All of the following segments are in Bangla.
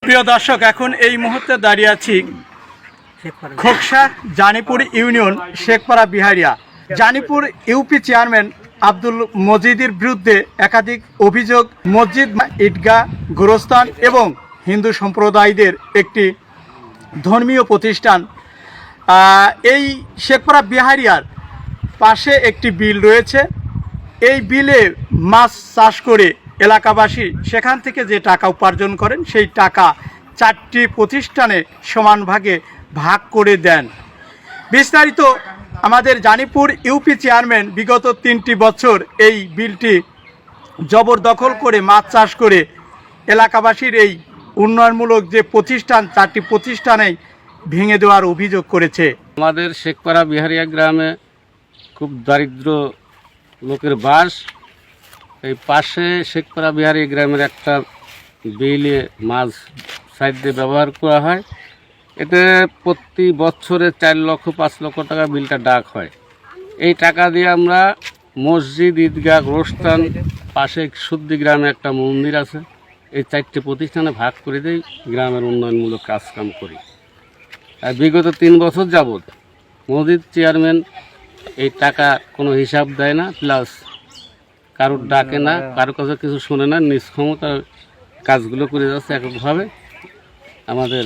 প্রিয় দর্শক, এখন এই মুহূর্তে দাঁড়িয়ে আছি Khoksa Janipur union Sheikhpara Biharia. Janipur UP chairman Abdul মজিদের বিরুদ্ধে একাধিক অভিযোগ। মসজিদ, ঈদগাহ, গোরস্থান এবং হিন্দু সম্প্রদায়দের একটি ধর্মীয় প্রতিষ্ঠান। এই শেখপাড়া বিহারিয়ার পাশে একটি বিল রয়েছে। এই বিলে মাছ চাষ করে এলাকাবাসী সেখান থেকে যে টাকা উপার্জন করেন সেই টাকা 4টি প্রতিষ্ঠানে সমান ভাগে ভাগ করে দেন। বিস্তারিত আমাদের জানিপুর ইউপি চেয়ারম্যান বিগত 3টি বছর এই বিলটি জবরদখল করে মাছ চাষ করে এলাকাবাসীর এই উন্নয়নমূলক যে প্রতিষ্ঠান 4টি প্রতিষ্ঠানেই ভেঙে দেওয়ার অভিযোগ করেছে। আমাদের শেখপাড়া বিহারিয়া গ্রামে খুব দারিদ্র লোকের বাস। এই পাশে শেখপাড়া বিহারিয়া গ্রামের একটা বিলে মাছ সাইড দিয়ে ব্যবহার করা হয়। এতে প্রতি বছরে 4 লক্ষ 5 লক্ষ টাকা বিলটা ডাক হয়। এই টাকা দিয়ে আমরা মসজিদ, ঈদগাহ, গোরস্থান, পাশে শুদ্ধি গ্রামে একটা মন্দির আছে, এই 4টি প্রতিষ্ঠানে ভাগ করে দিই, গ্রামের উন্নয়নমূলক কাজকাম করি। আর বিগত 3 বছর যাবৎ মসজিদ চেয়ারম্যান এই টাকা কোনো হিসাব দেয় না, প্লাস কারোর ডাকে না, কারো কাছে কিছু শোনে না, নিজ ক্ষমতার কাজগুলো করে যাচ্ছে এককভাবে। আমাদের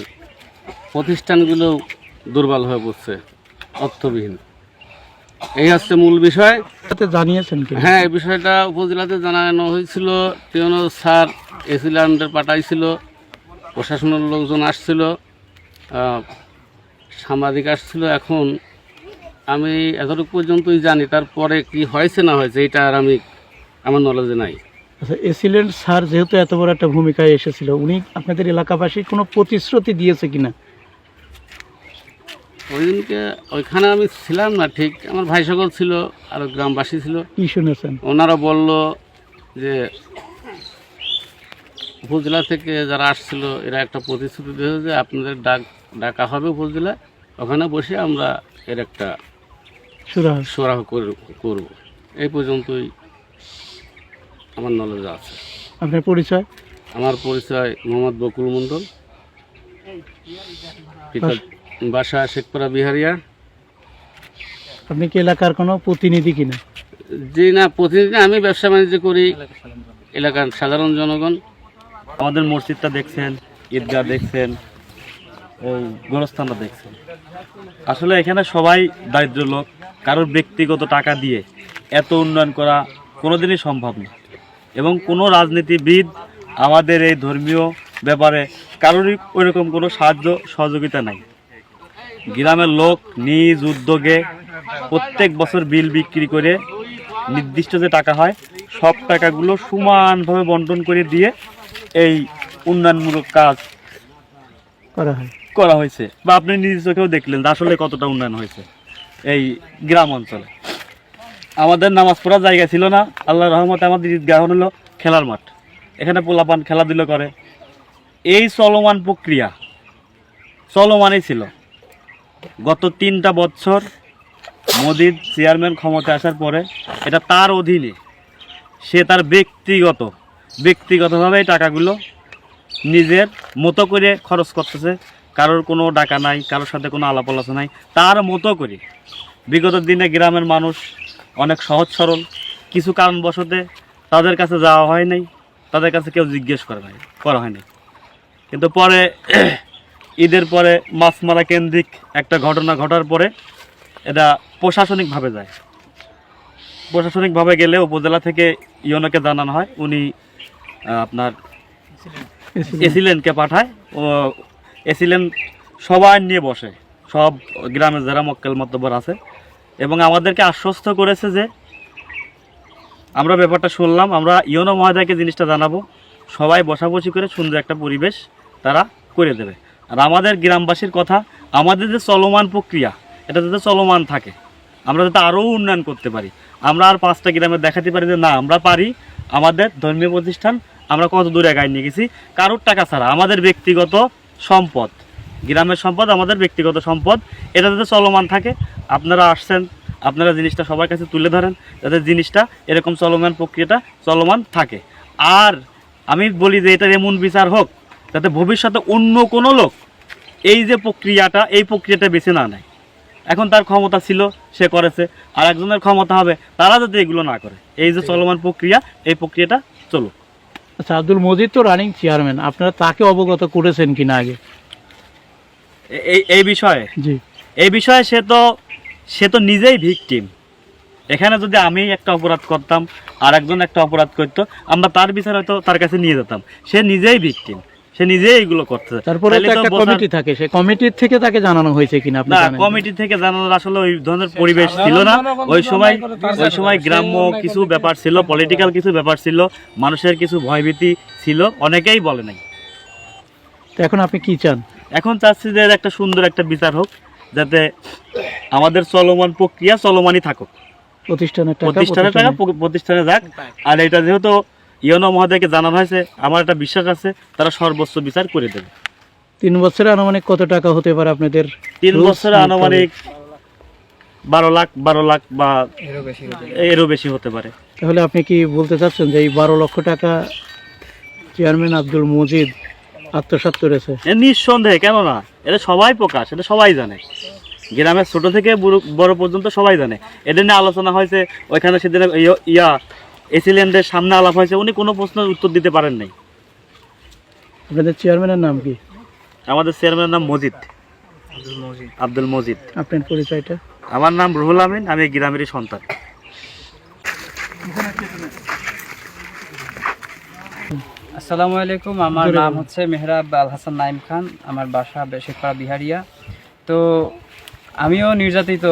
প্রতিষ্ঠানগুলো দুর্বল হয়ে পড়ছে, অর্থবিহীন। এই হচ্ছে মূল বিষয়। জানিয়েছেন? হ্যাঁ, এই বিষয়টা উপজেলাতে জানানো হয়েছিল। টিউনো স্যার এসিল্যান্ডের পাঠাইছিল, প্রশাসনের লোকজন আসছিল, সাংবাদিক আসছিল। এখন আমি এতটুকু পর্যন্তই জানি, তারপরে কি হয়েছে না হয়েছে এটা আর আমার নলেজে নাই। আচ্ছা, এসিল্যান্ড স্যার যেহেতু এত বড় একটা ভূমিকায় এসেছিল, উনি আপনাদের এলাকাবাসী কোনো প্রতিশ্রুতি দিয়েছে কিনা? ওই দিনকে ওইখানে আমি ছিলাম না ঠিক, আমার ভাই সকল ছিল আর গ্রামবাসী ছিল। কি শুনেছেন? ওনারা বলল যে উপজেলা থেকে যারা আসছিল এরা একটা প্রতিশ্রুতি দিয়েছে যে আপনাদের ডাকা হবে উপজেলায়, ওখানে বসে আমরা এর একটা সুরাহ করব। এই পর্যন্তই আমার নলেজ আছে। আপনার পরিচয়? আমার পরিচয় মোহাম্মদ বকুল মণ্ডল, বাসা শেখপাড়া বিহারিয়া। আপনি কি এলাকার কোনো প্রতিনিধি কিনা? জি না, প্রতিনিধি আমি ব্যবসা বাণিজ্য করি, এলাকার সাধারণ জনগণ। আমাদের মসজিদটা দেখছেন, ঈদগাহ দেখছেন, ওই গোরস্থানটা দেখছেন। আসলে এখানে সবাই দারিদ্র লোক, কারোর ব্যক্তিগত টাকা দিয়ে এত উন্নয়ন করা কোনোদিনই সম্ভব না। এবং কোনো রাজনীতিবিদ আমাদের এই ধর্মীয় ব্যাপারে কারোরই ওইরকম কোনো সাহায্য সহযোগিতা নাই। গ্রামের লোক নিজ উদ্যোগে প্রত্যেক বছর বিল বিক্রি করে নির্দিষ্ট যে টাকা হয় সব টাকাগুলো সমানভাবে বন্টন করে দিয়ে এই উন্নয়নমূলক কাজ করা হয়েছে। বা আপনি নিজ চোখেও দেখলেন আসলে কতটা উন্নয়ন হয়েছে এই গ্রাম অঞ্চলে। আমাদের নামাজ পড়ার জায়গা ছিল না, আল্লাহর রহমতে আমাদের ঈদগাহ হলো খেলার মাঠ, এখানে পোলাপান খেলাধুলো করে। এই চলমান প্রক্রিয়া চলমানই ছিল। গত 3টা বছর মোদির চেয়ারম্যান ক্ষমতায় আসার পরে এটা তার অধীনে, সে তার ব্যক্তিগতভাবে এই টাকাগুলো নিজের মতো করে খরচ করতেছে। কারোর কোনো টাকা নাই, কারোর সাথে কোনো আলাপ আলোচনা নাই, তার মতো করে। বিগত দিনে গ্রামের মানুষ অনেক সহজ সরল, কিছু কারণবশতে তাদের কাছে যাওয়া হয় নাই, তাদের কাছে কেউ জিজ্ঞেস করা হয়নি। কিন্তু পরে ঈদের পরে মাছ মারা কেন্দ্রিক একটা ঘটনা ঘটার পরে এটা প্রশাসনিকভাবে যায়। প্রশাসনিকভাবে গেলে উপজেলা থেকে ইউনোকে জানানো হয়, উনি আপনার এসিল্যান্ডকে পাঠায়। ও এসিল্যান্ড সবাই নিয়ে বসে, সব গ্রামের যারা মক্কেল মতবর আছে, এবং আমাদেরকে আশ্বস্ত করেছে যে আমরা ব্যাপারটা শুনলাম, আমরা ইউনো মহোদয়কে জিনিসটা জানাবো, সবাই বসাবসি করে সুন্দর একটা পরিবেশ তারা করে দেবে। আর আমাদের গ্রামবাসীর কথা, আমাদের যে চলমান প্রক্রিয়া এটা যাতে চলমান থাকে, আমরা যাতে আরও উন্নয়ন করতে পারি, আমরা আর 5টা গ্রামে দেখাতে পারি যে না আমরা পারি। আমাদের ধর্মীয় প্রতিষ্ঠান আমরা কত দূরে এগিয়ে নিয়ে গেছি, কারোর টাকা ছাড়া। আমাদের ব্যক্তিগত সম্পদ, গ্রামের সম্পদ, আমাদের ব্যক্তিগত সম্পদ, এটা যাতে চলমান থাকে। আপনারা আসছেন, আপনারা জিনিসটা সবার কাছে তুলে ধরেন যাতে জিনিসটা এরকম চলমান প্রক্রিয়াটা চলমান থাকে। আর আমি বলি যে এটার এমন বিচার হোক যাতে ভবিষ্যতে অন্য কোনো লোক এই যে প্রক্রিয়াটা বেছে না নেয়। এখন তার ক্ষমতা ছিল, সে করেছে, আর একজনের ক্ষমতা হবে, তারা যাতে এগুলো না করে। এই যে চলমান প্রক্রিয়া, এই প্রক্রিয়াটা চলুক। আচ্ছা, আব্দুল মজিদ তো রানিং চেয়ারম্যান, আপনারা তাকে অবগত করেছেন কিনা আগে? এই বিষয়ে জি, এই বিষয়ে সে তো নিজেই ভিকটিম। এখানে যদি আমি একটা অপরাধ করতাম আর একজন একটা অপরাধ করতো, আমরা তার বিচার হয়তো তার কাছে নিয়ে যেতাম। সে নিজেই ভিকটিম, সে নিজেই এগুলো করতেছে। তারপরে তো একটা কমিটি থাকে, সেই কমিটির থেকে তাকে জানানো হয়েছে কিনা আপনি না, জানেন? কমিটি থেকে জানানোর আসলে ওই ধরনের পরিবেশ ছিল না। ওই সময় গ্রাম্য কিছু ব্যাপার ছিল, পলিটিক্যাল কিছু ব্যাপার ছিল, মানুষের কিছু ভয়ভীতি ছিল, অনেকেই বলে নাই। তো এখন আপনি কি চান? এখন চাচ্ছি যে একটা সুন্দর একটা বিচার হোক, যাতে আমাদের চলমান প্রক্রিয়া চলমানই থাকুক, প্রতিষ্ঠানের টাকা প্রতিষ্ঠানে যাক। আর এটা যেহেতু ইউনো মহোদয়কে জানানো হয়েছে, আমার একটা বিশ্বাস আছে তারা সর্বোচ্চ বিচার করে দেবে। 3 বছরে আনুমানিক কত টাকা হতে পারে আপনাদের? 3 বছরে আনুমানিক 12 লাখ বা এরও বেশি হতে পারে। তাহলে আপনি কি বলতে চাচ্ছেন যে এই 12 লক্ষ টাকা চেয়ারম্যান আব্দুল মজিদ আত্মসাৎ করেছে? নিঃসন্দেহে, কেন না, এটা সবাই প্রকাশ, এটা সবাই জানে, গ্রামের ছোট থেকে বড় পর্যন্ত সবাই জানে। এদের নিয়ে আলোচনা হয়েছে, ওইখানে সেদিন এসিল্যান্ডের সামনে আলাপ হয়েছে, উনি কোনো প্রশ্নের উত্তর দিতে পারেন নাই। আপনাদের চেয়ারম্যানের নাম কি? আমাদের চেয়ারম্যানের নাম আব্দুল মজিদ। আপনার পরিচয়টা? আমার নাম রুহুল আমিন, আমি এই গ্রামেরই সন্তান। আসসালামু আলাইকুম, আমার নাম হচ্ছে মেহরাব আল হাসান নাইম খান, আমার বাসা শেখপাড়া বিহারিয়া। তো আমিও নির্যাতিত,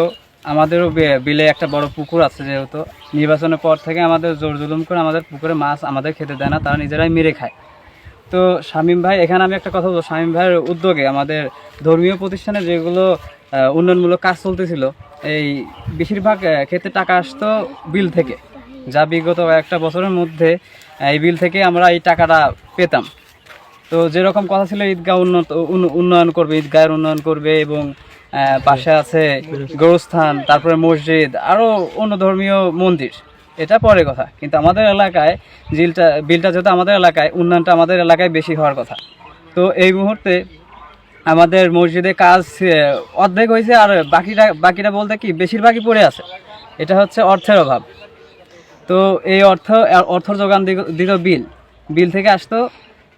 আমাদেরও বিলে একটা বড় পুকুর আছে, যেহেতু নির্বাচনের পর থেকে আমাদের জোর জুলুম করে আমাদের পুকুরে মাছ আমাদের খেতে দেয় না, তারা নিজেরাই মেরে খায়। তো শামীম ভাই, এখানে আমি একটা কথা বলবো, শামীম ভাইয়ের উদ্যোগে আমাদের ধর্মীয় প্রতিষ্ঠানে যেগুলো উন্নয়নমূলক কাজ চলতেছিল, এই বেশিরভাগ ক্ষেত্রে টাকা আসতো বিল থেকে, যা বিগত একটা বছরের মধ্যে এই বিল থেকে আমরা এই টাকাটা পেতাম। তো যেরকম কথা ছিল ঈদগাহ উন্নয়ন করবে, ঈদগাহের উন্নয়ন করবে, এবং পাশে আছে গোরস্থান, তারপরে মসজিদ, আরও অন্য ধর্মীয় মন্দির, এটা পরে কথা। কিন্তু আমাদের এলাকায় বিলটা যেহেতু আমাদের এলাকায়, উন্নয়নটা আমাদের এলাকায় বেশি হওয়ার কথা। তো এই মুহূর্তে আমাদের মসজিদে কাজ অর্ধেক হয়েছে, আর বাকিটা বলতে কি বেশিরভাগই পড়ে আছে। এটা হচ্ছে অর্থের অভাব। তো এই অর্থ যোগান দিত বিল থেকে আসতো।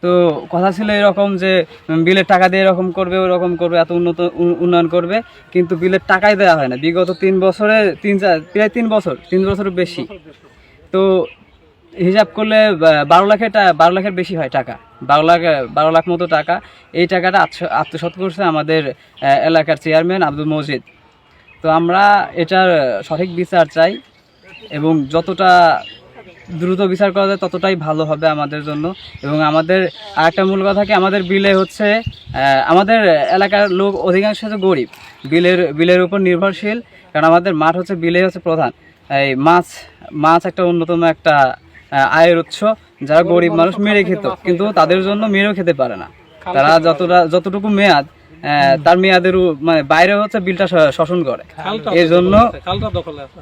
তো কথা ছিল এরকম যে বিলের টাকা দিয়ে এরকম করবে, ওরকম করবে, এত উন্নয়ন করবে, কিন্তু বিলের টাকাই দেওয়া হয় না বিগত 3 বছরে, প্রায় 3 বছর বেশি। তো হিসাব করলে 12 লাখের বেশি হয় টাকা, 12 লাখ মতো টাকা। এই টাকাটা আত্মসাৎ করছে আমাদের এলাকার চেয়ারম্যান আব্দুল মজিদ। তো আমরা এটার সঠিক বিচার চাই, এবং যতটা দ্রুত বিচার করা যায় ততটাই ভালো হবে আমাদের জন্য। এবং আমাদের আরেকটা মূল কথা কি, আমাদের বিলে হচ্ছে আমাদের এলাকার লোক অধিকাংশ হচ্ছে গরিব, বিলের উপর নির্ভরশীল, কারণ আমাদের মাঠ হচ্ছে বিলে হচ্ছে প্রধান। এই মাছ একটা অন্যতম একটা আয়ের উৎস, যারা গরিব মানুষ মেরে খেত, কিন্তু তাদের জন্য মেরেও খেতে পারে না। তারা যতটুকু মেয়াদ, তার মেয়াদের মানে বাইরে হচ্ছে বিলটা শোষণ করে, এই জন্য।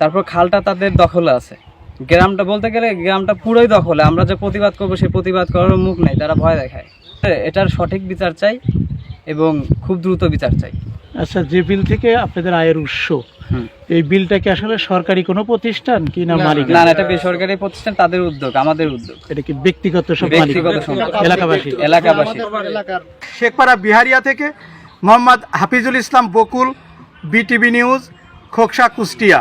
তারপর খালটা তাদের দখলে আছে, গ্রামটা বলতে গেলে গ্রামটা পুরোই দখলে। আমরা যে প্রতিবাদ করবো, সেই প্রতিবাদ করার মুখ নেই, তারা ভয় দেখায়। এটার সঠিক বিচার চাই এবং খুব দ্রুত বিচার চাই। আচ্ছা, যে বিল থেকে আপনাদের আয়ের উৎস, এই বিলটা কি আসলে সরকারি কোনো প্রতিষ্ঠান কি না মালিক? না, এটা বেসরকারি প্রতিষ্ঠান, তাদের উদ্যোগ, আমাদের উদ্যোগ। এটা কি ব্যক্তিগত এলাকাবাসী? শেখপাড়া বিহারিয়া থেকে মোহাম্মদ হাফিজুল ইসলাম বকুল, বিটিভি নিউজ, খোকসা, কুষ্টিয়া।